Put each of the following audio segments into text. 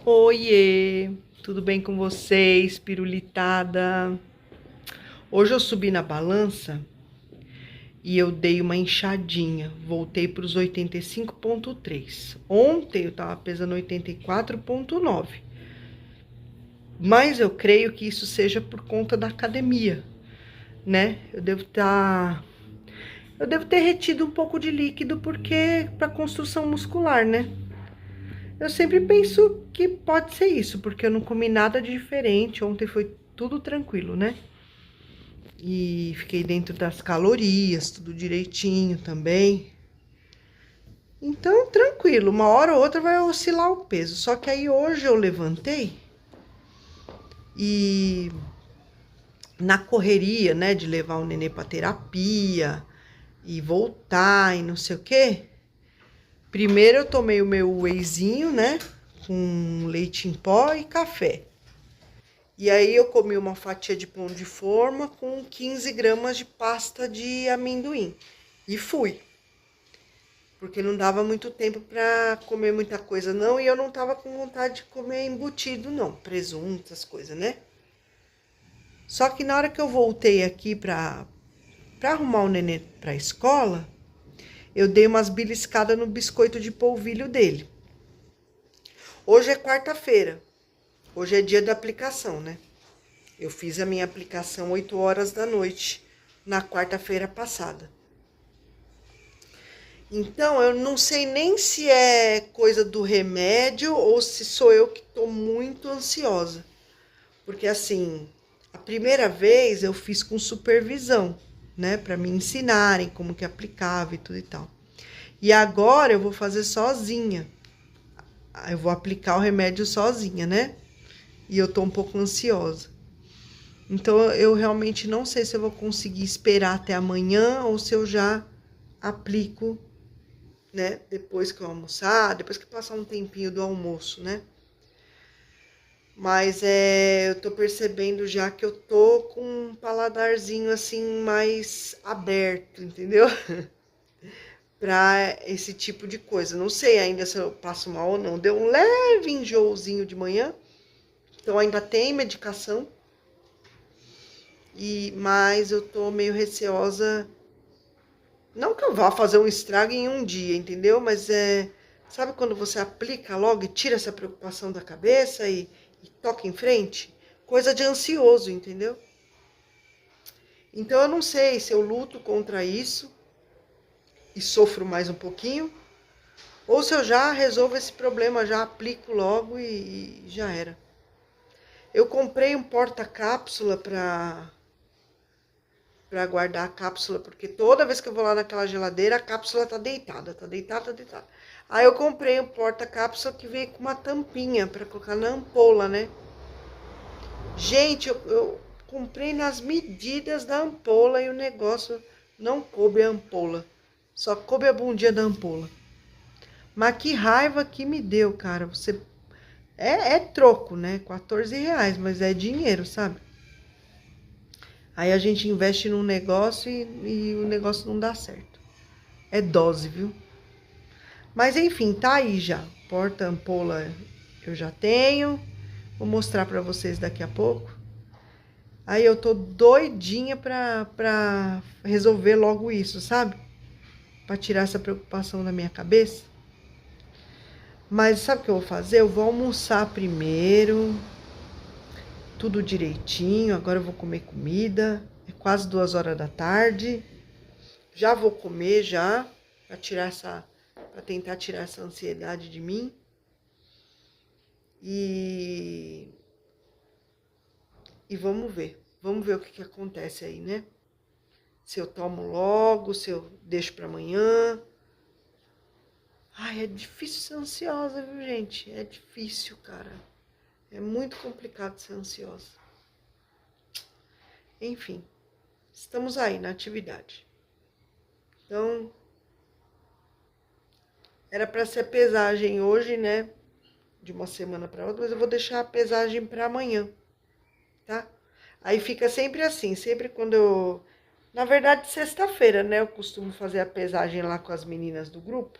Oiê, tudo bem com vocês, pirulitada? Hoje eu subi na balança e eu dei uma inchadinha, voltei para os 85,3. Ontem eu tava pesando 84,9. Mas eu creio que isso seja por conta da academia, né? Eu devo ter retido um pouco de líquido porque para construção muscular, né? Eu sempre penso que pode ser isso, porque eu não comi nada de diferente. Ontem foi tudo tranquilo, né? E fiquei dentro das calorias, tudo direitinho também. Então, tranquilo, uma hora ou outra vai oscilar o peso. Só que aí hoje eu levantei e na correria, né, de levar o nenê pra terapia e voltar e não sei o quê. Primeiro eu tomei o meu wheyzinho, né, com leite em pó e café. E aí eu comi uma fatia de pão de forma com 15 gramas de pasta de amendoim. E fui. Porque não dava muito tempo pra comer muita coisa não. E eu não tava com vontade de comer embutido não. Presunto, essas coisas, né? Só que na hora que eu voltei aqui pra arrumar o nenê pra escola, eu dei umas beliscadas no biscoito de polvilho dele. Hoje é quarta-feira. Hoje é dia da aplicação, né? Eu fiz a minha aplicação 8 horas da noite, na quarta-feira passada. Então, eu não sei nem se é coisa do remédio ou se sou eu que tô muito ansiosa. Porque, assim, a primeira vez eu fiz com supervisão, né? Pra me ensinarem como que aplicava e tudo e tal. E agora eu vou fazer sozinha. Eu vou aplicar o remédio sozinha, né? E eu tô um pouco ansiosa. Então, eu realmente não sei se eu vou conseguir esperar até amanhã ou se eu já aplico, né? Depois que eu almoçar, depois que passar um tempinho do almoço, né? Mas eu tô percebendo já que eu tô com um paladarzinho assim mais aberto, entendeu? Pra esse tipo de coisa. Não sei ainda se eu passo mal ou não. Deu um leve enjoozinho de manhã, então ainda tem medicação. Mas eu tô meio receosa. Não que eu vá fazer um estrago em um dia, entendeu? Mas sabe quando você aplica logo e tira essa preocupação da cabeça e toca em frente? Coisa de ansioso, entendeu? Então eu não sei se eu luto contra isso e sofro mais um pouquinho, ou se eu já resolvo esse problema, já aplico logo e já era. Eu comprei um porta-cápsula para guardar a cápsula, porque toda vez que eu vou lá naquela geladeira, a cápsula tá deitada, tá deitada, tá deitada. Aí eu comprei um porta-cápsula que veio com uma tampinha para colocar na ampola, né? Gente, eu comprei nas medidas da ampola e o negócio não coube a ampola. Só coube a bundinha da ampola. Mas que raiva que me deu, cara. Você é troco, né? R$ 14, mas é dinheiro, sabe? Aí a gente investe num negócio e o negócio não dá certo. É dose, viu? Mas enfim, tá aí já. Porta-ampola eu já tenho. Vou mostrar pra vocês daqui a pouco. Aí eu tô doidinha pra resolver logo isso, sabe? Pra tirar essa preocupação da minha cabeça. Mas sabe o que eu vou fazer? Eu vou almoçar primeiro. Tudo direitinho. Agora eu vou comer comida. É quase 2 horas da tarde. Já vou comer já. Pra tentar tirar essa ansiedade de mim. E vamos ver. Vamos ver o que acontece aí, né? Se eu tomo logo, se eu deixo pra amanhã. Ai, é difícil ser ansiosa, viu, gente? É difícil, cara. É muito complicado ser ansiosa. Enfim, estamos aí na atividade. Então, era pra ser pesagem hoje, né? De uma semana pra outra, mas eu vou deixar a pesagem pra amanhã, tá? Aí fica sempre assim, sempre quando eu... Na verdade, sexta-feira, né? Eu costumo fazer a pesagem lá com as meninas do grupo.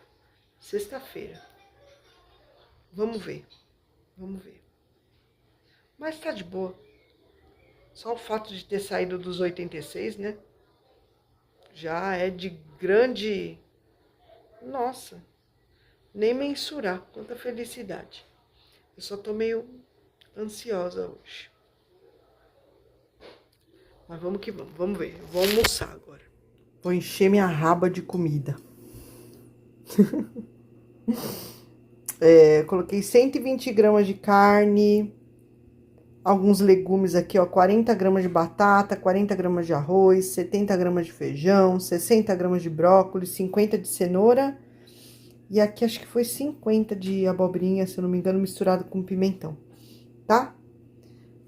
Sexta-feira. Vamos ver. Vamos ver. Mas tá de boa. Só o fato de ter saído dos 86, né? Já é de grande... Nossa, nem mensurar quanta felicidade. Eu só tô meio ansiosa hoje. Mas vamos que vamos, vamos ver. Eu vou almoçar agora. Vou encher minha raba de comida. Coloquei 120 gramas de carne, alguns legumes aqui, ó, 40 gramas de batata, 40 gramas de arroz, 70 gramas de feijão, 60 gramas de brócolis, 50 de cenoura e aqui acho que foi 50 de abobrinha, se eu não me engano, misturado com pimentão, tá?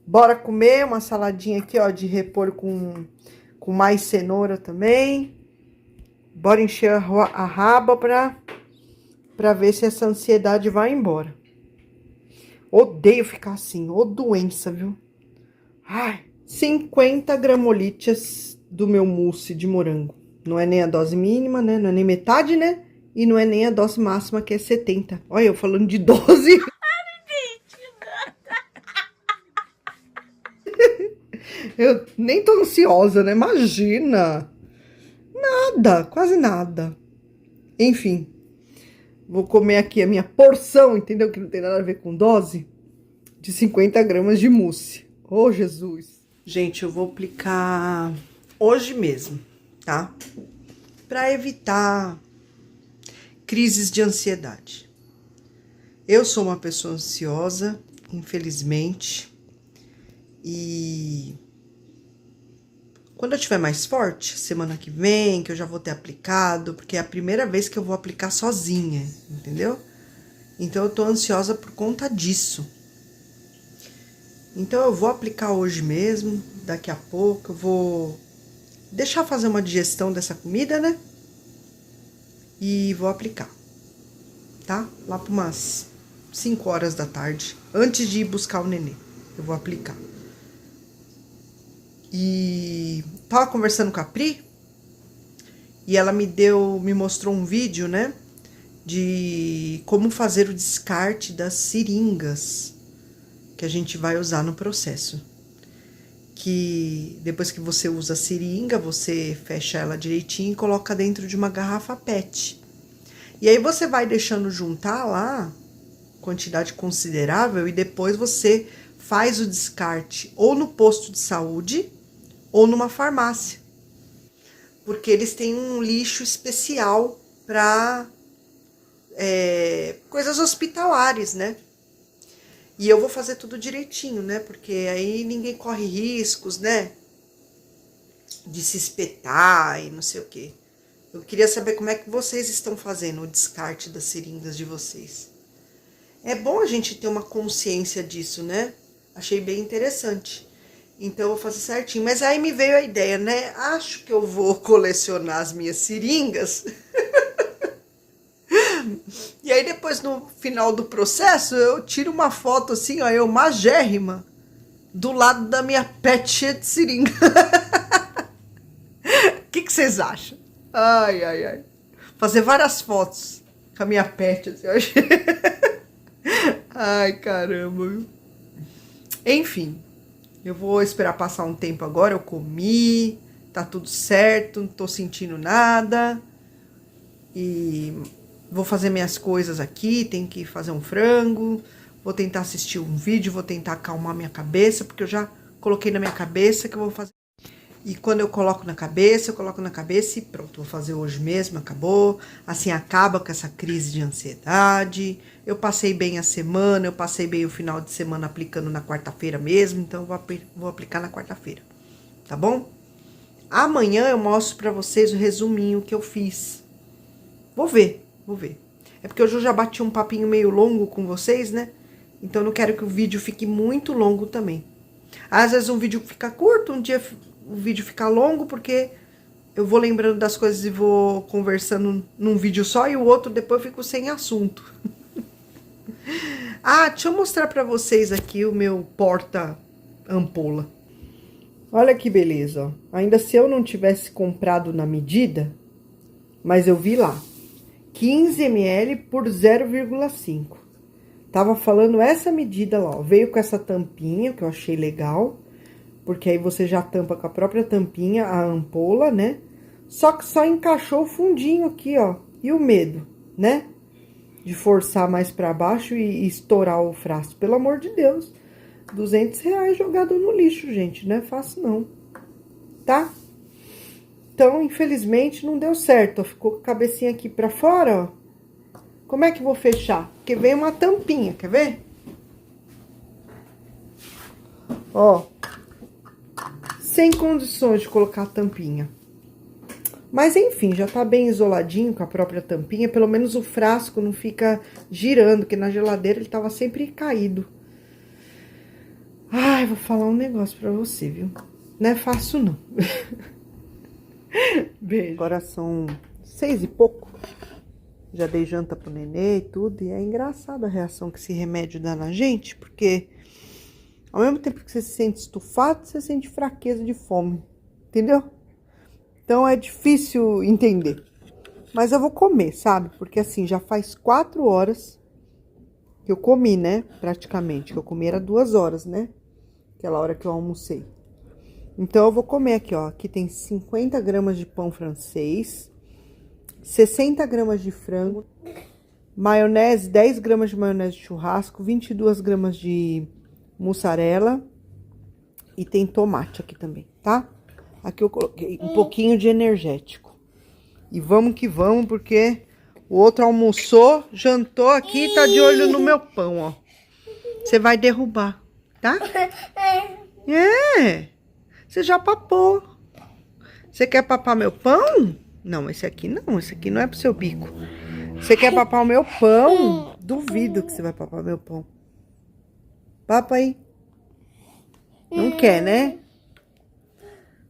Bora comer uma saladinha aqui, ó, de repolho com mais cenoura também. Bora encher a raba pra ver se essa ansiedade vai embora. Odeio ficar assim, ô doença, viu? Ai, 50 gramolítias do meu mousse de morango. Não é nem a dose mínima, né? Não é nem metade, né? E não é nem a dose máxima, que é 70. Olha, eu falando de dose. Eu nem tô ansiosa, né? Imagina. Nada, quase nada. Enfim, vou comer aqui a minha porção, entendeu? Que não tem nada a ver com dose. De 50 gramas de mousse. Oh, Jesus. Gente, eu vou aplicar hoje mesmo, tá? Pra evitar crises de ansiedade. Eu sou uma pessoa ansiosa, infelizmente. E quando eu tiver mais forte, semana que vem, que eu já vou ter aplicado, porque é a primeira vez que eu vou aplicar sozinha, entendeu? Então eu tô ansiosa por conta disso. Então eu vou aplicar hoje mesmo, daqui a pouco eu vou deixar fazer uma digestão dessa comida, né? E vou aplicar, tá? Lá por umas 5 horas da tarde, antes de ir buscar o nenê, eu vou aplicar. E tava conversando com a Pri, e ela me mostrou um vídeo, né? De como fazer o descarte das seringas que a gente vai usar no processo. Que depois que você usa a seringa, você fecha ela direitinho e coloca dentro de uma garrafa PET. E aí você vai deixando juntar lá, quantidade considerável, e depois você faz o descarte ou no posto de saúde ou numa farmácia. Porque eles têm um lixo especial para coisas hospitalares, né? E eu vou fazer tudo direitinho, né? Porque aí ninguém corre riscos, né? De se espetar e não sei o quê. Eu queria saber como é que vocês estão fazendo o descarte das seringas de vocês. É bom a gente ter uma consciência disso, né? Achei bem interessante. Então eu vou fazer certinho. Mas aí me veio a ideia, né? Acho que eu vou colecionar as minhas seringas. E aí depois, no final do processo, eu tiro uma foto assim, ó, eu magérrima, do lado da minha pet cheia de seringa. O que vocês acham? Ai, ai, ai. Fazer várias fotos com a minha pet, assim, eu achei. Ai, caramba. Enfim, eu vou esperar passar um tempo agora, eu comi, tá tudo certo, não tô sentindo nada. E vou fazer minhas coisas aqui, tem que fazer um frango, vou tentar assistir um vídeo, vou tentar acalmar minha cabeça, porque eu já coloquei na minha cabeça que eu vou fazer. E quando eu coloco na cabeça e pronto, vou fazer hoje mesmo, acabou. Assim acaba com essa crise de ansiedade. Eu passei bem a semana, eu passei bem o final de semana aplicando na quarta-feira mesmo, então eu vou aplicar na quarta-feira, tá bom? Amanhã eu mostro pra vocês o resuminho que eu fiz. Vou ver. É porque hoje eu já bati um papinho meio longo com vocês, né? Então eu não quero que o vídeo fique muito longo também. Às vezes um vídeo fica curto, um dia o vídeo fica longo, porque eu vou lembrando das coisas e vou conversando num vídeo só, e o outro depois eu fico sem assunto. Ah, deixa eu mostrar pra vocês aqui o meu porta-ampola. Olha que beleza, ó. Ainda se eu não tivesse comprado na medida, mas eu vi lá. 15 ml por 0,5. Tava falando essa medida lá, ó. Veio com essa tampinha, que eu achei legal. Porque aí você já tampa com a própria tampinha a ampola, né? Só que só encaixou o fundinho aqui, ó. E o medo, né? De forçar mais pra baixo e estourar o frasco. Pelo amor de Deus. R$ 200 jogado no lixo, gente. Não é fácil, não. Tá? Então, infelizmente, não deu certo. Ó. Ficou com a cabecinha aqui pra fora, ó. Como é que eu vou fechar? Porque vem uma tampinha, quer ver? Ó. Sem condições de colocar a tampinha. Mas, enfim, já tá bem isoladinho com a própria tampinha. Pelo menos o frasco não fica girando, porque na geladeira ele tava sempre caído. Ai, vou falar um negócio pra você, viu? Não é fácil, não. Beijo. Agora são 6 e pouco. Já dei janta pro nenê e tudo. E é engraçada a reação que esse remédio dá na gente, porque ao mesmo tempo que você se sente estufado, você sente fraqueza de fome. Entendeu? Então é difícil entender. Mas eu vou comer, sabe? Porque assim, já faz 4 horas que eu comi, né? Praticamente. Que eu comi era 2 horas, né? Aquela hora que eu almocei. Então eu vou comer aqui, ó. Aqui tem 50 gramas de pão francês. 60 gramas de frango, maionese, 10 gramas de maionese de churrasco, 22 gramas de mussarela e tem tomate aqui também, tá? Aqui eu coloquei um pouquinho de energético. E vamos que vamos, porque o outro almoçou, jantou aqui e tá de olho no meu pão, ó. Você vai derrubar, tá? É, você já papou. Você quer papar meu pão? Não, esse aqui não é pro seu bico. Você quer papar o meu pão? Duvido que você vai papar meu pão. Papa aí. Não quer, né?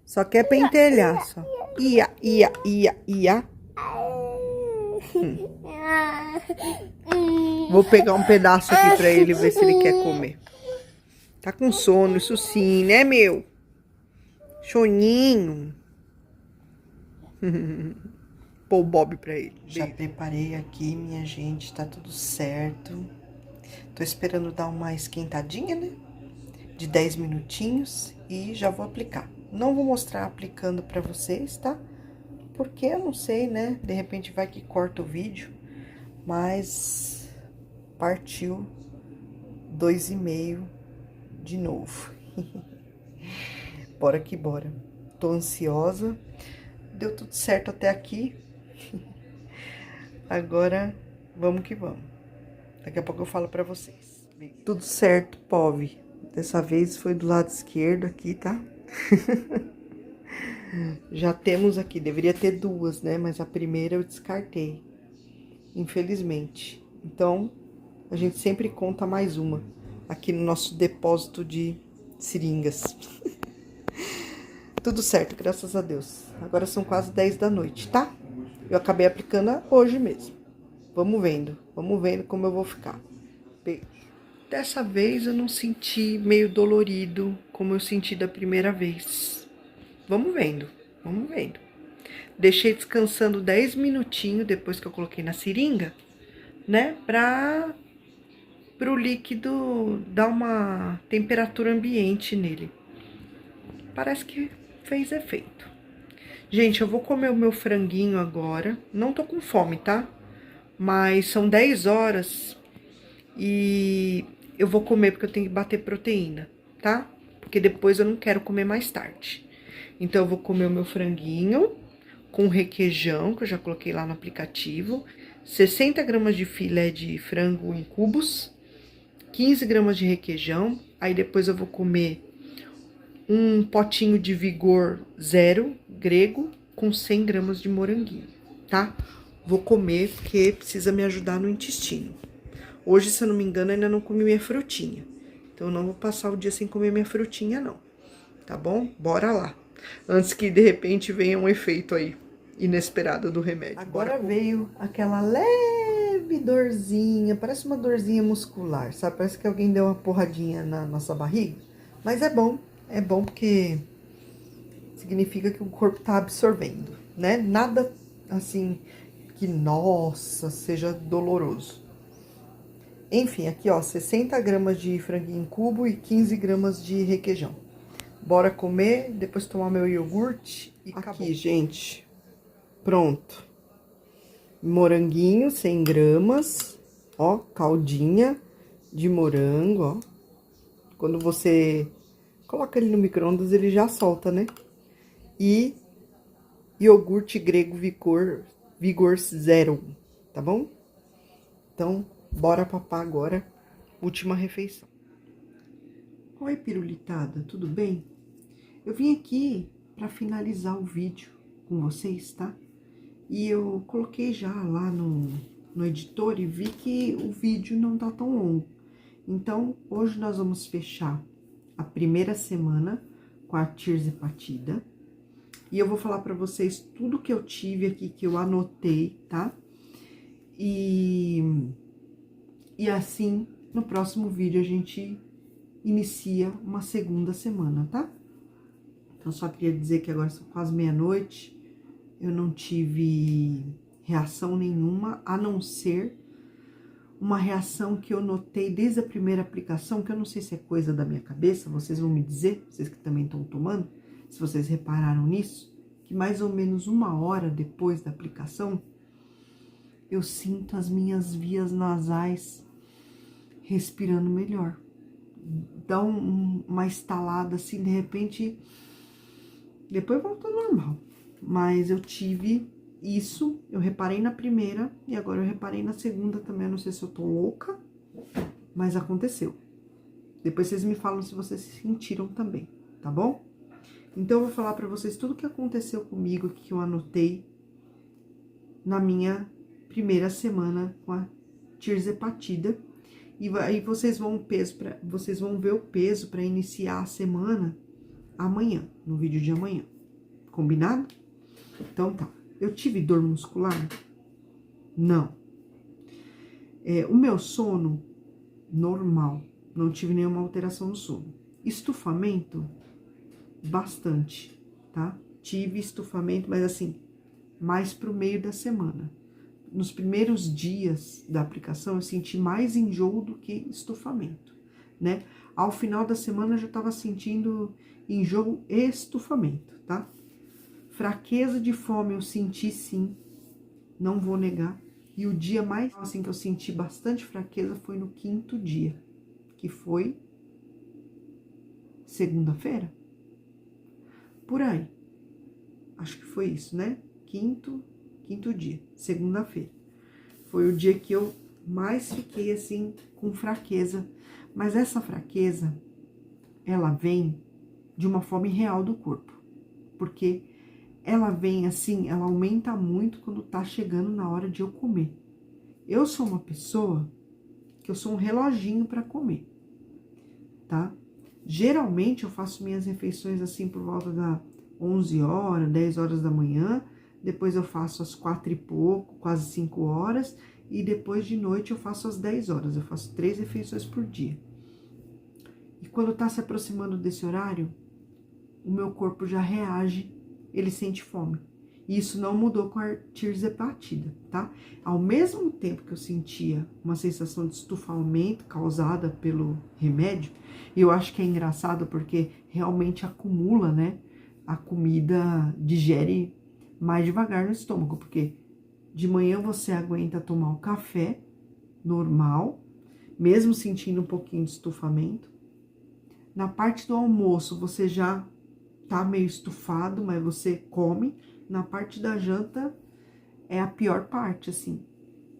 Só quer pentelhar, só. Ia. Vou pegar um pedaço aqui pra ele, ver se ele quer comer. Tá com sono, isso sim, né, meu? Soninho. Pô o Bob pra ele. Já preparei aqui, minha gente, tá tudo certo. Tô esperando dar uma esquentadinha, né? De 10 minutinhos e já vou aplicar. Não vou mostrar aplicando pra vocês, tá? Porque eu não sei, né? De repente vai que corta o vídeo. Mas partiu 2,5 de novo. Bora que bora. Tô ansiosa. Deu tudo certo até aqui. Agora, vamos que vamos. Daqui a pouco eu falo pra vocês. Tudo certo, POV. Dessa vez foi do lado esquerdo aqui, tá? Já temos aqui, deveria ter 2, né? Mas a primeira eu descartei, infelizmente. Então, a gente sempre conta mais uma aqui no nosso depósito de seringas. Tudo certo, graças a Deus. Agora são quase 10 da noite, tá? Eu acabei aplicando hoje mesmo. Vamos vendo como eu vou ficar. Beijo. Dessa vez eu não senti meio dolorido como eu senti da primeira vez. Vamos vendo. Deixei descansando 10 minutinhos depois que eu coloquei na seringa, né? Pro líquido dar uma temperatura ambiente nele. Parece que fez efeito. Gente, eu vou comer o meu franguinho agora. Não tô com fome, tá? Mas são 10 horas e eu vou comer porque eu tenho que bater proteína, tá? Porque depois eu não quero comer mais tarde. Então, eu vou comer o meu franguinho com requeijão, que eu já coloquei lá no aplicativo. 60 gramas de filé de frango em cubos. 15 gramas de requeijão. Aí, depois eu vou comer um potinho de Vigor Zero grego com 100 gramas de moranguinho, tá? Vou comer porque precisa me ajudar no intestino. Hoje, se eu não me engano, ainda não comi minha frutinha. Então, eu não vou passar o dia sem comer minha frutinha, não. Tá bom? Bora lá. Antes que, de repente, venha um efeito aí inesperado do remédio. Agora veio aquela leve dorzinha, parece uma dorzinha muscular, sabe? Parece que alguém deu uma porradinha na nossa barriga. Mas é bom porque significa que o corpo tá absorvendo, né? Nada, assim, que, nossa, seja doloroso. Enfim, aqui ó, 60 gramas de franguinho em cubo e 15 gramas de requeijão. Bora comer, depois tomar meu iogurte e acabou. Aqui, gente, pronto. Moranguinho, 100 gramas, ó, caldinha de morango, ó. Quando você coloca ele no micro-ondas, ele já solta, né? E iogurte grego Vigor Zero, tá bom? Então, bora papar agora, última refeição. Oi, pirulitada, tudo bem? Eu vim aqui para finalizar o vídeo com vocês, tá? E eu coloquei já lá no editor e vi que o vídeo não tá tão longo. Então, hoje nós vamos fechar a primeira semana com a tirzepatida. E eu vou falar pra vocês tudo que eu tive aqui, que eu anotei, tá? E assim, no próximo vídeo a gente inicia uma segunda semana, tá? Então, só queria dizer que agora são quase meia-noite. Eu não tive reação nenhuma, a não ser uma reação que eu notei desde a primeira aplicação, que eu não sei se é coisa da minha cabeça, vocês vão me dizer, vocês que também estão tomando, se vocês repararam nisso, que mais ou menos 1 hora depois da aplicação, eu sinto as minhas vias nasais respirando melhor. Dá uma estalada assim, de repente, depois volta ao normal. Mas eu tive isso, eu reparei na primeira e agora eu reparei na segunda também. Eu não sei se eu tô louca, mas aconteceu. Depois vocês me falam se vocês se sentiram também, tá bom? Então eu vou falar pra vocês tudo que aconteceu comigo, que eu anotei na minha primeira semana com a tirzepatida. E aí vocês vão ver o peso para iniciar a semana amanhã, no vídeo de amanhã. Combinado? Então tá. Eu tive dor muscular? Não. O meu sono, normal. Não tive nenhuma alteração no sono. Estufamento, bastante, tá? Tive estufamento, mas assim, mais pro meio da semana. Nos primeiros dias da aplicação, eu senti mais enjoo do que estufamento, né? Ao final da semana, eu já tava sentindo enjoo e estufamento, tá? Fraqueza de fome eu senti sim, não vou negar. E o dia mais, assim, que eu senti bastante fraqueza foi no 5º dia, que foi segunda-feira. Por aí. Acho que foi isso, né? Quinto dia, segunda-feira. Foi o dia que eu mais fiquei, assim, com fraqueza. Mas essa fraqueza, ela vem de uma fome real do corpo. Porque ela vem assim, ela aumenta muito quando tá chegando na hora de eu comer. Eu sou uma pessoa que eu sou um reloginho para comer, tá? Geralmente eu faço minhas refeições assim por volta das 11 horas, 10 horas da manhã, depois eu faço às 4 e pouco, quase 5 horas, e depois de noite eu faço às 10 horas, eu faço 3 refeições por dia. E quando tá se aproximando desse horário, o meu corpo já reage, ele sente fome. E isso não mudou com a tirzepatida, tá? Ao mesmo tempo que eu sentia uma sensação de estufamento causada pelo remédio, e eu acho que é engraçado porque realmente acumula, né? A comida digere mais devagar no estômago, porque de manhã você aguenta tomar o café normal, mesmo sentindo um pouquinho de estufamento. Na parte do almoço, você já tá meio estufado, mas você come. Na parte da janta, é a pior parte, assim.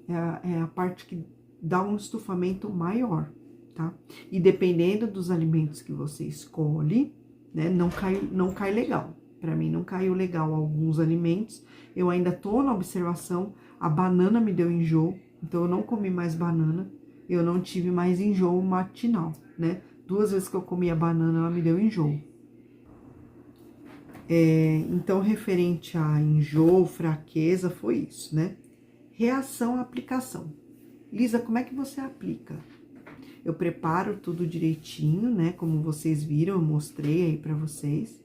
É a parte que dá um estufamento maior, tá? E dependendo dos alimentos que você escolhe, né, não cai legal. Pra mim, não caiu legal alguns alimentos. Eu ainda tô na observação. A banana me deu enjoo, então eu não comi mais banana. Eu não tive mais enjoo matinal, né? 2 vezes que eu comi a banana, ela me deu enjoo. Então, referente a enjoo, fraqueza, foi isso, né? Reação à aplicação. Lisa, como é que você aplica? Eu preparo tudo direitinho, né? Como vocês viram, eu mostrei aí pra vocês.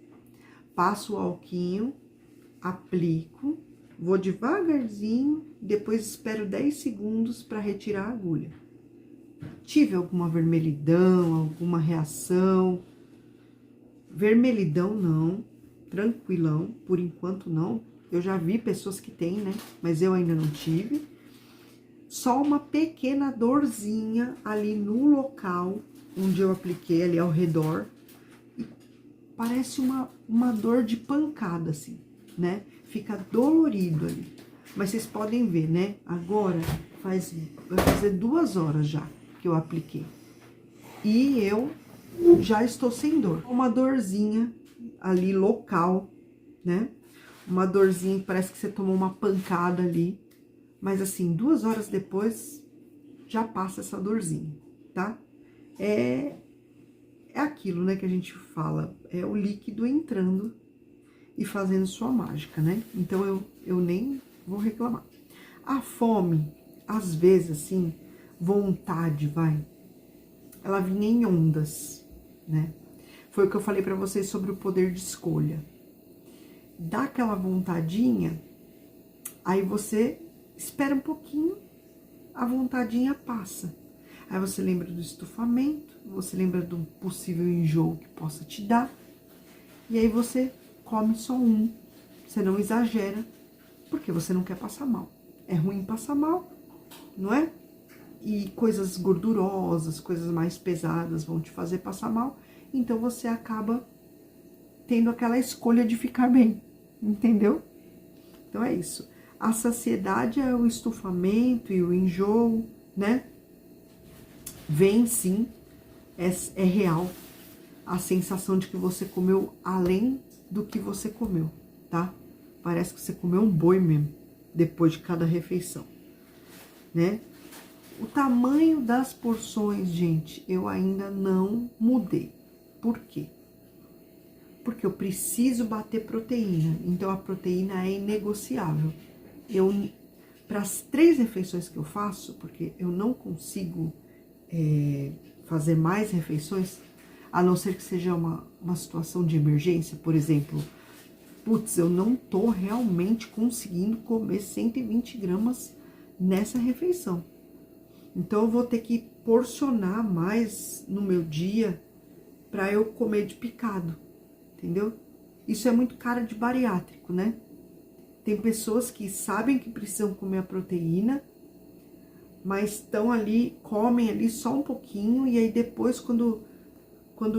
Passo o alquinho, aplico, vou devagarzinho, depois espero 10 segundos pra retirar a agulha. tive alguma vermelhidão, alguma reação. Vermelhidão não, tranquilão, por enquanto não. Eu já vi pessoas que têm, né? Mas eu ainda não tive. Só uma pequena dorzinha ali no local onde eu apliquei, ali ao redor. E parece uma dor de pancada, assim, né? Fica dolorido ali. Mas vocês podem ver, né? Agora vai fazer 2 horas já que eu apliquei. E eu já estou sem dor. Uma dorzinha ali local, né? Uma dorzinha que parece que você tomou uma pancada ali. Mas assim, 2 horas depois, já passa essa dorzinha, tá? É aquilo, né, que a gente fala. É o líquido entrando e fazendo sua mágica, né? Então, eu nem vou reclamar. A fome, às vezes, assim, vontade, ela vinha em ondas, né? Foi o que eu falei pra vocês sobre o poder de escolha. Dá aquela vontadinha, aí você espera um pouquinho, a vontadinha passa. Aí você lembra do estufamento, você lembra do possível enjoo que possa te dar, e aí você come só um. Você não exagera, porque você não quer passar mal. É ruim passar mal, não é? E coisas gordurosas, coisas mais pesadas vão te fazer passar mal, então você acaba tendo aquela escolha de ficar bem, entendeu? Então é isso. A saciedade é o estufamento e o enjoo, né? Vem sim, é real a sensação de que você comeu além do que você comeu, tá? Parece que você comeu um boi mesmo, depois de cada refeição, né? O tamanho das porções, gente, eu ainda não mudei. Por quê? Porque eu preciso bater proteína, então a proteína é inegociável. Para as 3 refeições que eu faço, porque eu não consigo fazer mais refeições, a não ser que seja uma situação de emergência, por exemplo, putz, eu não tô realmente conseguindo comer 120 gramas nessa refeição. Então, eu vou ter que porcionar mais no meu dia para eu comer de picado, entendeu? Isso é muito cara de bariátrico, né? Tem pessoas que sabem que precisam comer a proteína, mas estão ali, comem ali só um pouquinho, e aí depois, quando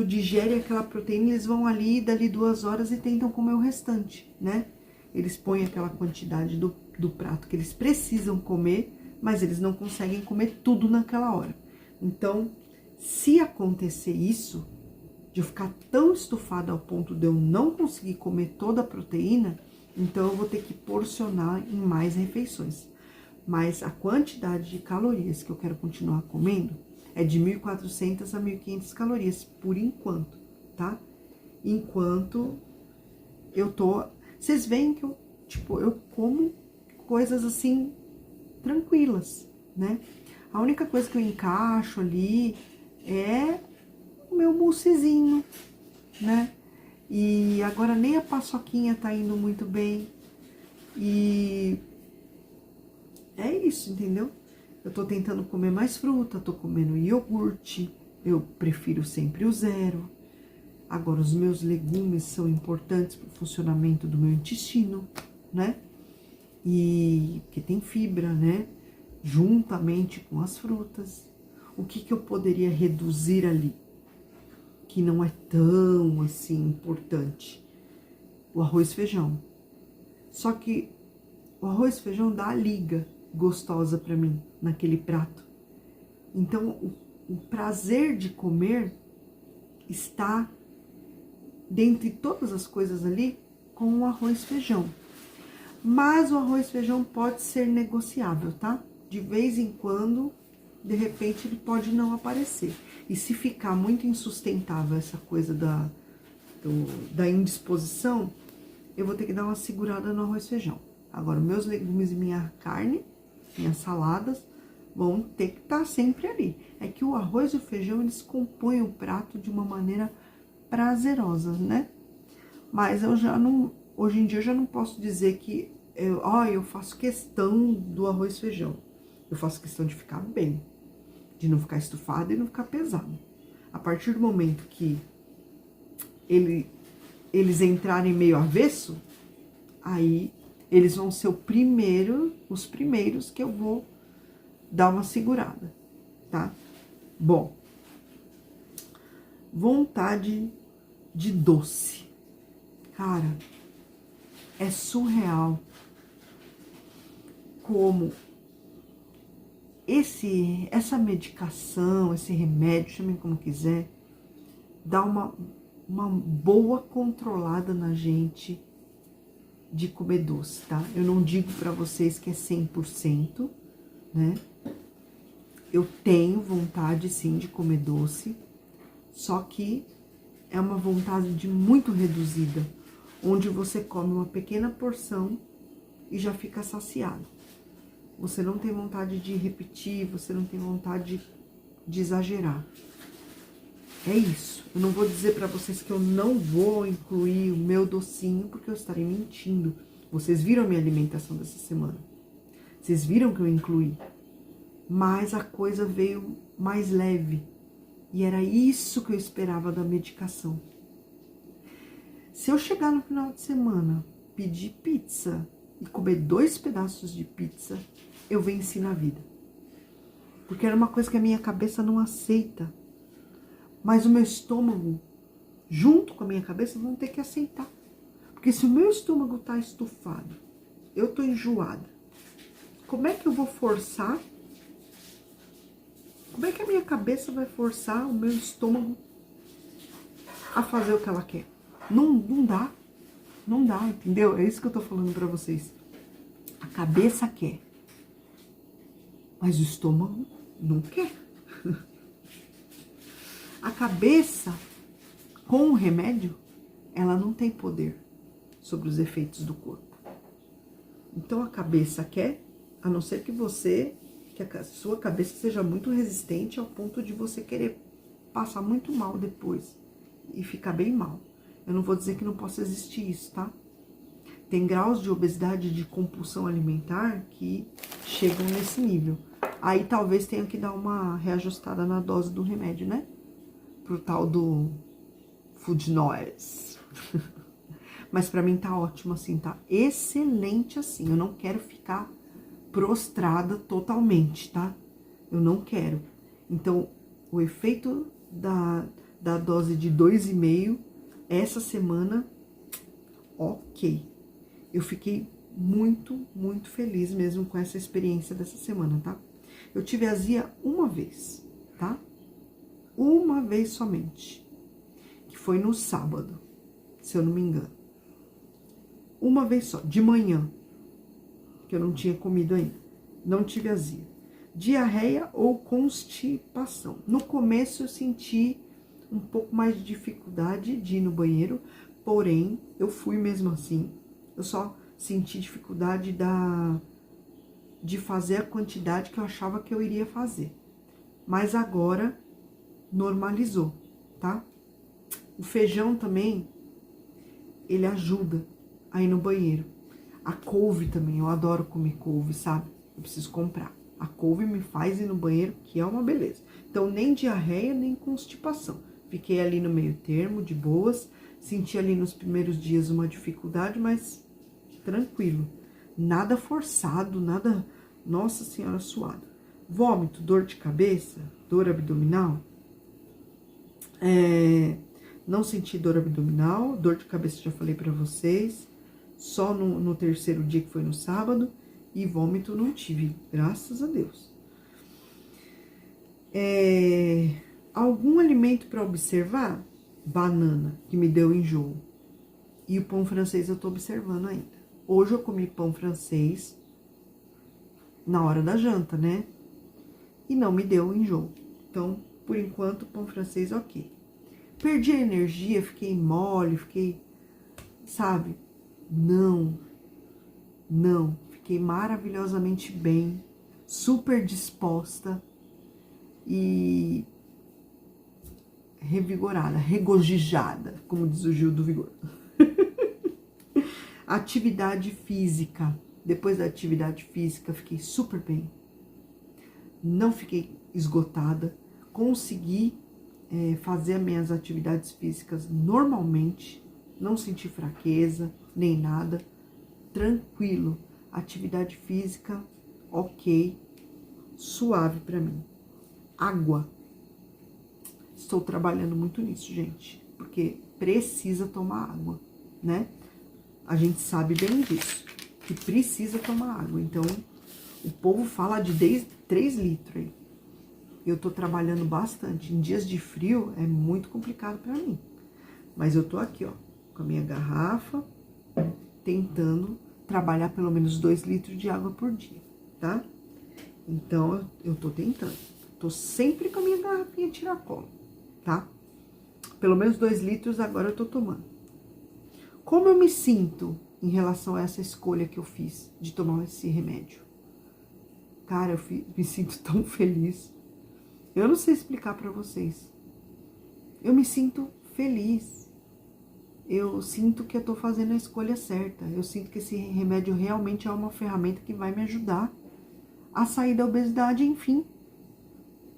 digerem aquela proteína, eles vão ali, dali 2 horas e tentam comer o restante, né? Eles põem aquela quantidade do prato que eles precisam comer, mas eles não conseguem comer tudo naquela hora. Então, se acontecer isso, de eu ficar tão estufada ao ponto de eu não conseguir comer toda a proteína, então eu vou ter que porcionar em mais refeições. Mas a quantidade de calorias que eu quero continuar comendo é de 1.400 a 1.500 calorias, por enquanto, tá? Enquanto eu tô... Vocês veem que eu como coisas assim, tranquilas, né? A única coisa que eu encaixo ali é o meu moussezinho, né? E agora nem a paçoquinha tá indo muito bem. E é isso, entendeu? Eu tô tentando comer mais fruta, tô comendo iogurte, eu prefiro sempre o 0. Agora, os meus legumes são importantes pro funcionamento do meu intestino, né? E que tem fibra, né? Juntamente com as frutas. O que eu poderia reduzir ali? Que não é tão, assim, importante. O arroz e feijão. Só que o arroz e feijão dá a liga gostosa para mim naquele prato. Então, o prazer de comer está, dentre todas as coisas ali, com o arroz e feijão. Mas o arroz e feijão pode ser negociável, tá? De vez em quando, de repente, ele pode não aparecer. E se ficar muito insustentável essa coisa da indisposição, eu vou ter que dar uma segurada no arroz e feijão. Agora, meus legumes e minha carne, minhas saladas, vão ter que estar sempre ali. É que o arroz e o feijão, eles compõem o prato de uma maneira prazerosa, né? Mas eu já não... Hoje em dia, eu já não posso dizer que eu faço questão do arroz e feijão. Eu faço questão de ficar bem. de não ficar estufado e não ficar pesado. A partir do momento que eles entrarem meio avesso, aí eles vão ser os primeiros que eu vou dar uma segurada, tá? Bom, vontade de doce. Cara, é surreal como essa medicação, esse remédio, chamem como quiser, dá uma boa controlada na gente de comer doce, tá? Eu não digo pra vocês que é 100%, né? Eu tenho vontade, sim, de comer doce, só que é uma vontade muito reduzida, onde você come uma pequena porção e já fica saciado. Você não tem vontade de repetir, você não tem vontade de exagerar. É isso. Eu não vou dizer pra vocês que eu não vou incluir o meu docinho, porque eu estarei mentindo. Vocês viram a minha alimentação dessa semana. Vocês viram que eu incluí. Mas a coisa veio mais leve. E era isso que eu esperava da medicação. Se eu chegar no final de semana, pedir pizza e comer 2 pedaços de pizza, eu venci na vida. Porque era uma coisa que a minha cabeça não aceita. Mas o meu estômago, junto com a minha cabeça, vão ter que aceitar. Porque se o meu estômago tá estufado, eu tô enjoada, como é que eu vou forçar? Como é que a minha cabeça vai forçar o meu estômago a fazer o que ela quer? Não dá. Não dá, entendeu? É isso que eu tô falando pra vocês. A cabeça quer, mas o estômago não quer. A cabeça, com o remédio, ela não tem poder sobre os efeitos do corpo. Então a cabeça quer, a não ser que a sua cabeça seja muito resistente ao ponto de você querer passar muito mal depois e ficar bem mal. Eu não vou dizer que não possa existir isso, tá? Tem graus de obesidade e de compulsão alimentar que chegam nesse nível. Aí talvez tenha que dar uma reajustada na dose do remédio, né? Pro tal do food noise. Mas pra mim tá ótimo assim, tá excelente assim. Eu não quero ficar prostrada totalmente, tá? Eu não quero. Então, o efeito da dose de 2,5, essa semana, ok. Eu fiquei muito, muito feliz mesmo com essa experiência dessa semana, tá? Eu tive azia uma vez, tá? Uma vez somente. Que foi no sábado, se eu não me engano. Uma vez só, de manhã. Que eu não tinha comido ainda. Não tive azia. Diarreia ou constipação. No começo eu senti um pouco mais de dificuldade de ir no banheiro, porém, eu fui mesmo assim. Eu só senti dificuldade de fazer a quantidade que eu achava que eu iria fazer. Mas agora normalizou, tá? O feijão também, ele ajuda a ir no banheiro. A couve também, eu adoro comer couve, sabe? Eu preciso comprar. A couve me faz ir no banheiro, que é uma beleza. Então, nem diarreia, nem constipação. Fiquei ali no meio termo, de boas. Senti ali nos primeiros dias uma dificuldade, mas tranquilo. Nada forçado, nada, nossa senhora, suado. Vômito, dor de cabeça, dor abdominal. Não senti dor abdominal, dor de cabeça já falei pra vocês. Só no terceiro dia, que foi no sábado. E vômito não tive, graças a Deus. Algum alimento para observar? Banana, que me deu enjoo. E o pão francês eu tô observando ainda. Hoje eu comi pão francês na hora da janta, né? E não me deu enjoo. Então, por enquanto, pão francês ok. Perdi a energia, fiquei mole, sabe? Não. Fiquei maravilhosamente bem, super disposta e revigorada, regozijada, como diz o Gil do Vigor. Atividade física. Depois da atividade física, fiquei super bem. não fiquei esgotada, consegui fazer as minhas atividades físicas normalmente, não senti fraqueza, nem nada, tranquilo, atividade física, ok, suave pra mim. Água, estou trabalhando muito nisso, gente, porque precisa tomar água, né? A gente sabe bem disso, que precisa tomar água. Então, o povo fala de 3 litros aí. Eu tô trabalhando bastante. Em dias de frio é muito complicado pra mim. Mas eu tô aqui, ó, com a minha garrafa, tentando trabalhar pelo menos 2 litros de água por dia, tá? Então, eu tô tentando. Tô sempre com a minha garrafinha tiracolo, tá? Pelo menos 2 litros agora eu tô tomando. Como eu me sinto em relação a essa escolha que eu fiz de tomar esse remédio? Cara, me sinto tão feliz. Eu não sei explicar pra vocês. Eu me sinto feliz. Eu sinto que eu tô fazendo a escolha certa. Eu sinto que esse remédio realmente é uma ferramenta que vai me ajudar a sair da obesidade, enfim,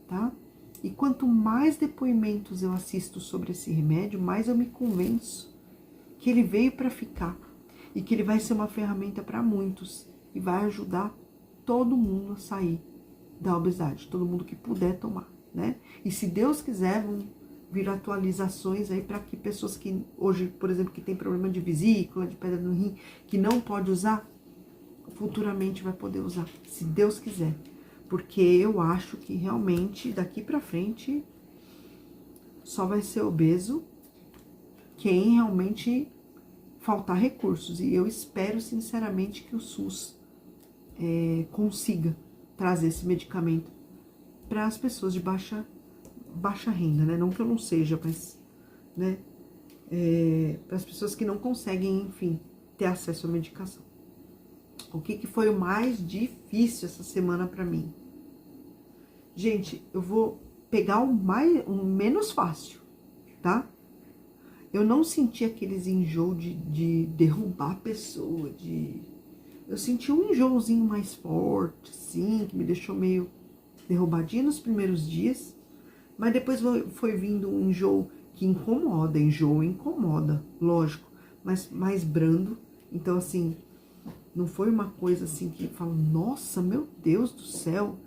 tá? E quanto mais depoimentos eu assisto sobre esse remédio, mais eu me convenço que ele veio para ficar e que ele vai ser uma ferramenta para muitos e vai ajudar todo mundo a sair da obesidade, todo mundo que puder tomar, né? E se Deus quiser, vão vir atualizações aí para que pessoas que hoje, por exemplo, que tem problema de vesícula, de pedra no rim, que não pode usar, futuramente vai poder usar, se Deus quiser. Porque eu acho que realmente daqui para frente só vai ser obeso quem realmente faltar recursos. E eu espero sinceramente que o SUS consiga trazer esse medicamento para as pessoas de baixa renda, né? Não que eu não seja, mas, né? Para as pessoas que não conseguem, enfim, ter acesso à medicação. O que foi o mais difícil essa semana para mim? Gente, eu vou pegar o menos fácil, tá? Eu não senti aqueles enjoo de derrubar a pessoa, Eu senti um enjoozinho mais forte, assim, que me deixou meio derrubadinha nos primeiros dias, mas depois foi vindo um enjoo que incomoda, enjoo incomoda, lógico, mas mais brando. Então, assim, não foi uma coisa assim que fala, nossa, meu Deus do céu,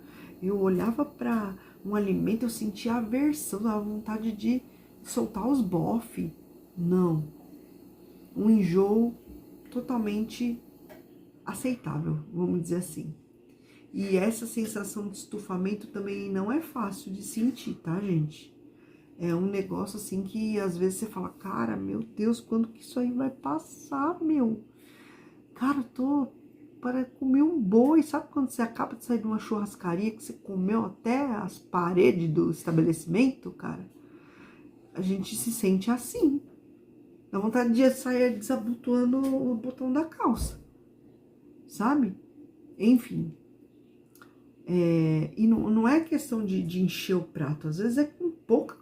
eu olhava para um alimento, eu sentia aversão, a vontade de soltar os bofes. Não. Um enjoo totalmente aceitável, vamos dizer assim. E essa sensação de estufamento também não é fácil de sentir, tá, gente? É um negócio assim que às vezes você fala, cara, meu Deus, quando que isso aí vai passar, meu? Cara, eu tô para comer um boi. Sabe quando você acaba de sair de uma churrascaria que você comeu até as paredes do estabelecimento, cara? A gente se sente assim. Dá vontade de sair desabotoando o botão da calça, sabe? Enfim. E não é questão de encher o prato. Às vezes é com pouca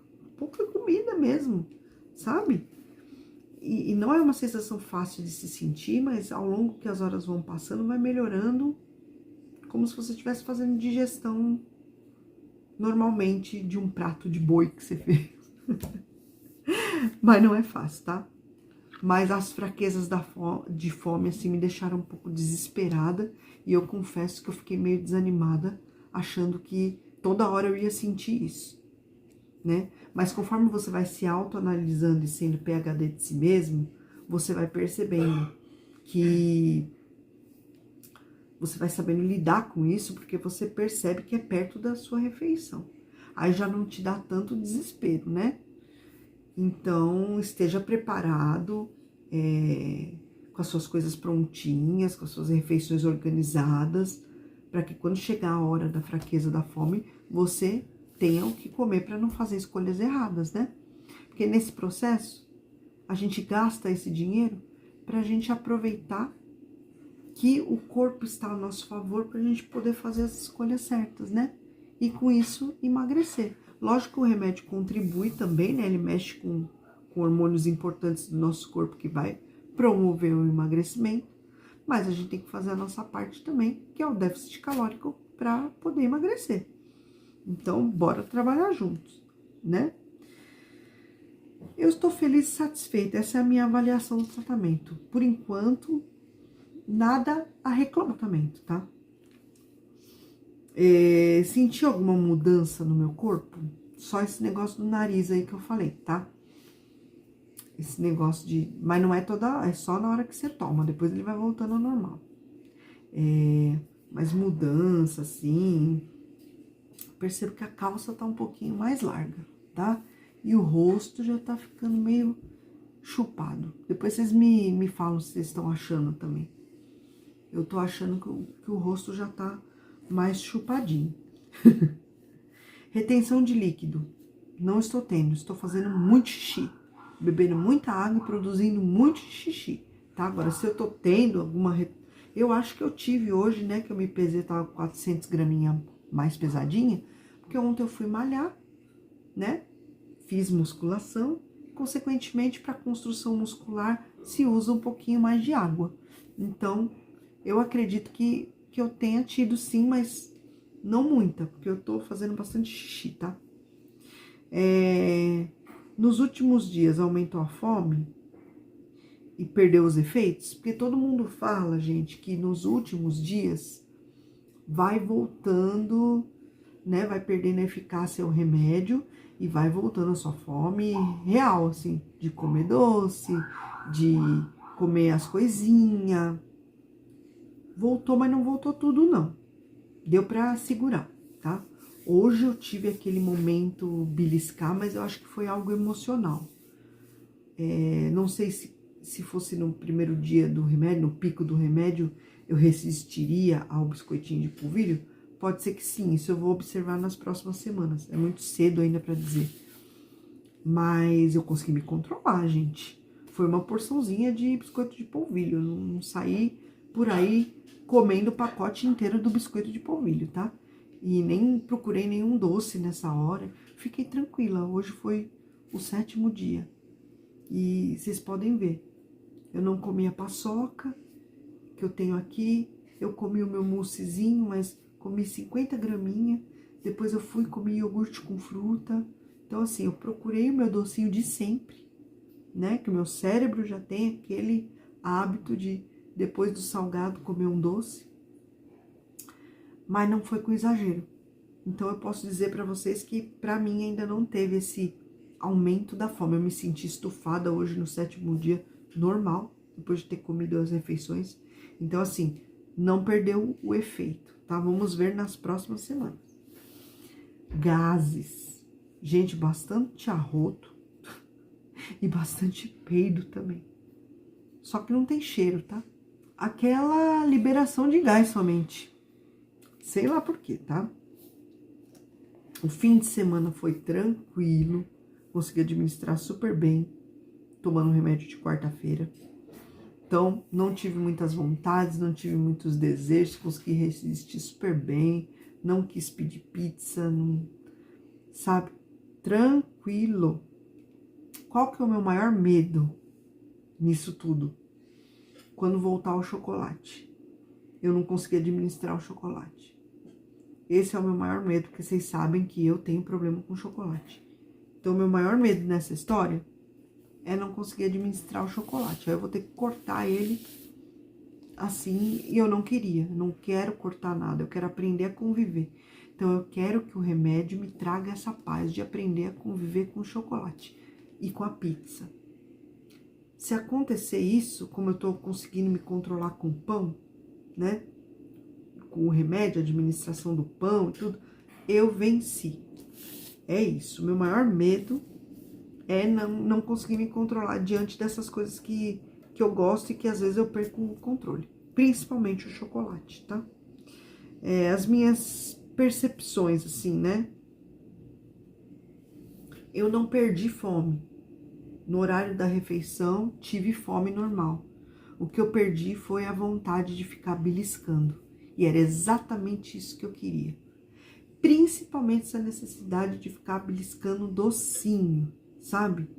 comida mesmo, sabe? E não é uma sensação fácil de se sentir, mas ao longo que as horas vão passando, vai melhorando, como se você estivesse fazendo digestão normalmente de um prato de boi que você fez. Mas não é fácil, tá? Mas as fraquezas de fome, assim, me deixaram um pouco desesperada. E eu confesso que eu fiquei meio desanimada, achando que toda hora eu ia sentir isso, né? Mas conforme você vai se autoanalisando e sendo PhD de si mesmo, você vai percebendo que você vai sabendo lidar com isso, porque você percebe que é perto da sua refeição. Aí já não te dá tanto desespero, né? Então, esteja preparado, com as suas coisas prontinhas, com as suas refeições organizadas, para que quando chegar a hora da fraqueza, da fome, você tenha o que comer para não fazer escolhas erradas, né? Porque nesse processo, a gente gasta esse dinheiro para a gente aproveitar que o corpo está a nosso favor para a gente poder fazer as escolhas certas, né? E com isso, emagrecer. Lógico que o remédio contribui também, né? Ele mexe com hormônios importantes do nosso corpo que vai promover o emagrecimento, mas a gente tem que fazer a nossa parte também, que é o déficit calórico para poder emagrecer. Então, bora trabalhar juntos, né? Eu estou feliz e satisfeita, essa é a minha avaliação do tratamento. Por enquanto, nada a reclamar do tratamento, tá? Senti alguma mudança no meu corpo? Só esse negócio do nariz aí que eu falei, tá? Esse negócio de... Mas não é toda... É só na hora que você toma, depois ele vai voltando ao normal. Mas mudança, assim... Percebo que a calça tá um pouquinho mais larga, tá? E o rosto já tá ficando meio chupado. Depois vocês me falam se vocês estão achando também. Eu tô achando que o rosto já tá mais chupadinho. Retenção de líquido. Não estou tendo, estou fazendo muito xixi. Bebendo muita água e produzindo muito xixi, tá? Agora, se eu tô tendo alguma... Eu acho que eu tive hoje, né? Que eu me pesei, tava 400 graminha mais pesadinha. Porque ontem eu fui malhar, né? Fiz musculação. Consequentemente, para construção muscular, se usa um pouquinho mais de água. Então, eu acredito que eu tenha tido sim, mas não muita, porque eu tô fazendo bastante xixi, tá? Nos últimos dias aumentou a fome e perdeu os efeitos, porque todo mundo fala, gente, que nos últimos dias vai voltando, né? Vai perdendo a eficácia o remédio e vai voltando a sua fome real, assim, de comer doce, de comer as coisinhas. Voltou, mas não voltou tudo, não. Deu pra segurar, tá? Hoje eu tive aquele momento beliscar, mas eu acho que foi algo emocional. Não sei se fosse no primeiro dia do remédio, no pico do remédio, eu resistiria ao biscoitinho de polvilho. Pode ser que sim, isso eu vou observar nas próximas semanas. É muito cedo ainda pra dizer. Mas eu consegui me controlar, gente. Foi uma porçãozinha de biscoito de polvilho. Eu não saí por aí comendo o pacote inteiro do biscoito de polvilho, tá? E nem procurei nenhum doce nessa hora. Fiquei tranquila. Hoje foi o 7º dia. E vocês podem ver. Eu não comi a paçoca que eu tenho aqui. Eu comi o meu moussezinho, mas comi 50 graminha. Depois eu fui comer iogurte com fruta. Então, assim, eu procurei o meu docinho de sempre, né? Que o meu cérebro já tem aquele hábito de, depois do salgado, comer um doce. Mas não foi com exagero. Então, eu posso dizer pra vocês que, pra mim, ainda não teve esse aumento da fome. Eu me senti estufada hoje no 7º dia, normal, depois de ter comido as refeições. Então, assim, não perdeu o efeito, tá? Vamos ver nas próximas semanas. Gases. Gente, bastante arroto e bastante peido também. Só que não tem cheiro, tá? Aquela liberação de gás somente. Sei lá por quê, tá? O fim de semana foi tranquilo. Consegui administrar super bem, tomando remédio de quarta-feira. Então, não tive muitas vontades, não tive muitos desejos, consegui resistir super bem. Não quis pedir pizza, não... sabe? Tranquilo. Qual que é o meu maior medo nisso tudo? Quando voltar o chocolate. Eu não consegui administrar o chocolate. Esse é o meu maior medo, porque vocês sabem que eu tenho problema com chocolate. Então, o meu maior medo nessa história é não conseguir administrar o chocolate. Aí eu vou ter que cortar ele assim, e eu não queria. Eu não quero cortar nada, eu quero aprender a conviver. Então, eu quero que o remédio me traga essa paz de aprender a conviver com o chocolate e com a pizza. Se acontecer isso, como eu tô conseguindo me controlar com o pão, né? Com o remédio, a administração do pão e tudo, eu venci. É isso. Meu maior medo é não conseguir me controlar diante dessas coisas que eu gosto e que às vezes eu perco o controle. Principalmente o chocolate, tá? As minhas percepções, assim, né? Eu não perdi fome. No horário da refeição, tive fome normal. O que eu perdi foi a vontade de ficar beliscando. E era exatamente isso que eu queria. Principalmente essa necessidade de ficar beliscando docinho, sabe?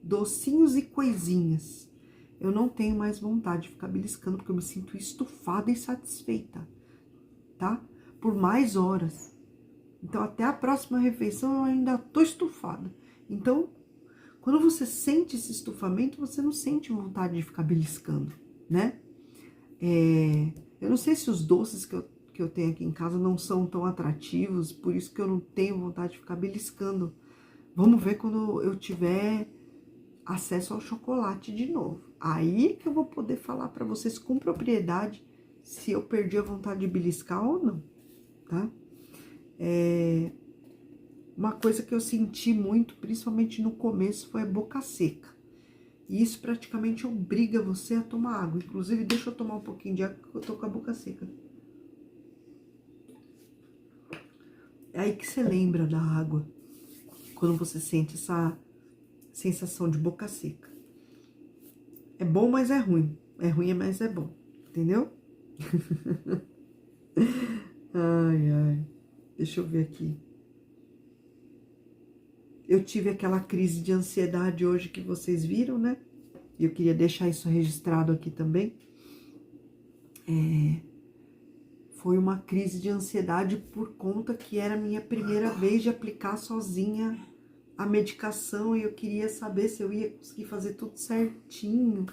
Docinhos e coisinhas. Eu não tenho mais vontade de ficar beliscando, porque eu me sinto estufada e satisfeita, tá? Por mais horas. Então, até a próxima refeição eu ainda tô estufada. Então, quando você sente esse estufamento, você não sente vontade de ficar beliscando, né? Eu não sei se os doces que eu tenho aqui em casa não são tão atrativos, por isso que eu não tenho vontade de ficar beliscando. Vamos ver quando eu tiver acesso ao chocolate de novo. Aí que eu vou poder falar para vocês com propriedade se eu perdi a vontade de beliscar ou não, tá? Uma coisa que eu senti muito, principalmente no começo, foi a boca seca. E isso praticamente obriga você a tomar água. Inclusive, deixa eu tomar um pouquinho de água, porque eu tô com a boca seca. É aí que você lembra da água, quando você sente essa sensação de boca seca. É bom, mas é ruim. É ruim, mas é bom. Entendeu? Ai, ai. Deixa eu ver aqui. Eu tive aquela crise de ansiedade hoje que vocês viram, né? E eu queria deixar isso registrado aqui também. Foi uma crise de ansiedade por conta que era a minha primeira vez de aplicar sozinha a medicação e eu queria saber se eu ia conseguir fazer tudo certinho,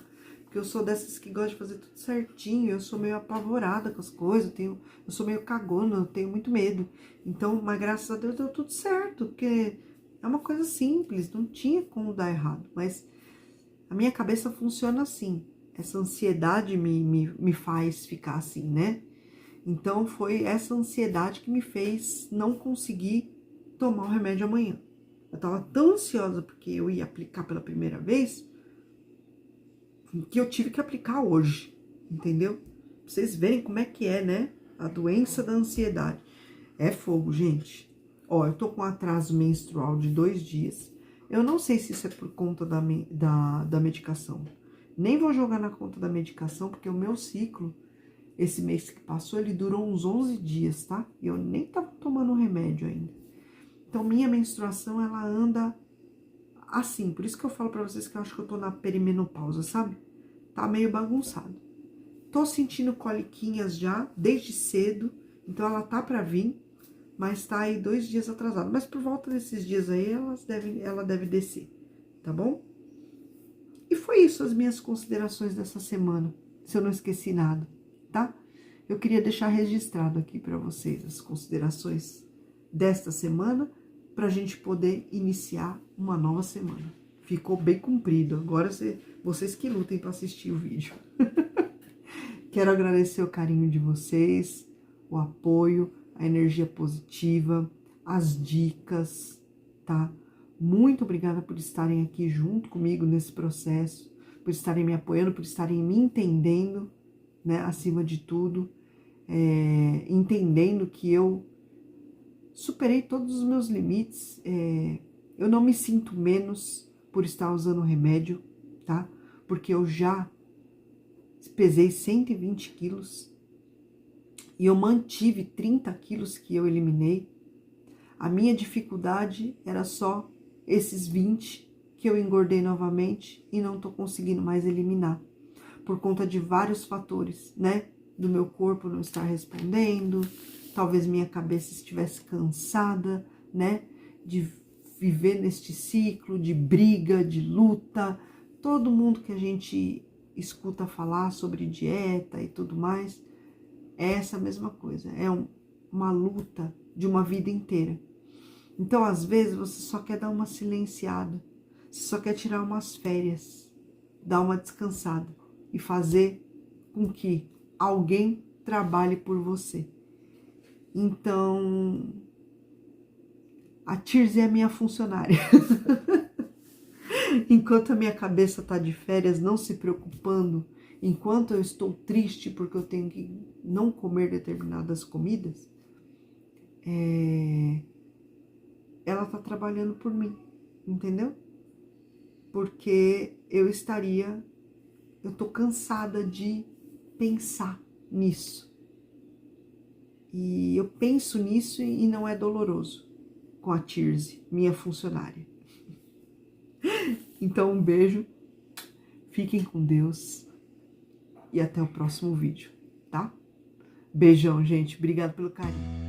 porque eu sou dessas que gosta de fazer tudo certinho, eu sou meio apavorada com as coisas, eu sou meio cagona, eu tenho muito medo. Então, mas graças a Deus deu tudo certo, porque é uma coisa simples, não tinha como dar errado, mas a minha cabeça funciona assim, essa ansiedade me faz ficar assim, né? Então, foi essa ansiedade que me fez não conseguir tomar o remédio amanhã. Eu tava tão ansiosa porque eu ia aplicar pela primeira vez, que eu tive que aplicar hoje, entendeu? Pra vocês verem como é que é, né? A doença da ansiedade. É fogo, gente. Ó, eu tô com atraso menstrual de 2 dias. Eu não sei se isso é por conta da medicação. Nem vou jogar na conta da medicação, porque o meu ciclo, esse mês que passou, ele durou uns 11 dias, tá? E eu nem tava tomando remédio ainda. Então, minha menstruação, ela anda assim. Por isso que eu falo pra vocês que eu acho que eu tô na perimenopausa, sabe? Tá meio bagunçado. Tô sentindo coliquinhas já, desde cedo. Então, ela tá pra vir, mas tá aí 2 dias atrasado. Mas por volta desses dias aí, ela deve descer, tá bom? E foi isso, as minhas considerações dessa semana. Se eu não esqueci nada, tá? Eu queria deixar registrado aqui pra vocês as considerações desta semana, pra gente poder iniciar uma nova semana. Ficou bem comprido. Agora vocês que lutem pra assistir o vídeo. Quero agradecer o carinho de vocês, o apoio, a energia positiva, as dicas, tá? Muito obrigada por estarem aqui junto comigo nesse processo, por estarem me apoiando, por estarem me entendendo, né? Acima de tudo, entendendo que eu superei todos os meus limites, eu não me sinto menos por estar usando o remédio, tá? Porque eu já pesei 120 quilos e eu mantive 30 quilos que eu eliminei. A minha dificuldade era só esses 20 que eu engordei novamente e não tô conseguindo mais eliminar. Por conta de vários fatores, né? Do meu corpo não estar respondendo, talvez minha cabeça estivesse cansada, né? De viver neste ciclo de briga, de luta. Todo mundo que a gente escuta falar sobre dieta e tudo mais, é essa mesma coisa. É uma luta de uma vida inteira. Então, às vezes, você só quer dar uma silenciada. Você só quer tirar umas férias, dar uma descansada e fazer com que alguém trabalhe por você. Então, a Tirzi é a minha funcionária. Enquanto a minha cabeça tá de férias, não se preocupando, enquanto eu estou triste porque eu tenho que não comer determinadas comidas, ela tá trabalhando por mim, entendeu? Porque eu tô cansada de pensar nisso. E eu penso nisso e não é doloroso com a Tirzi, minha funcionária. Então, um beijo, fiquem com Deus e até o próximo vídeo, tá? Beijão, gente. Obrigada pelo carinho.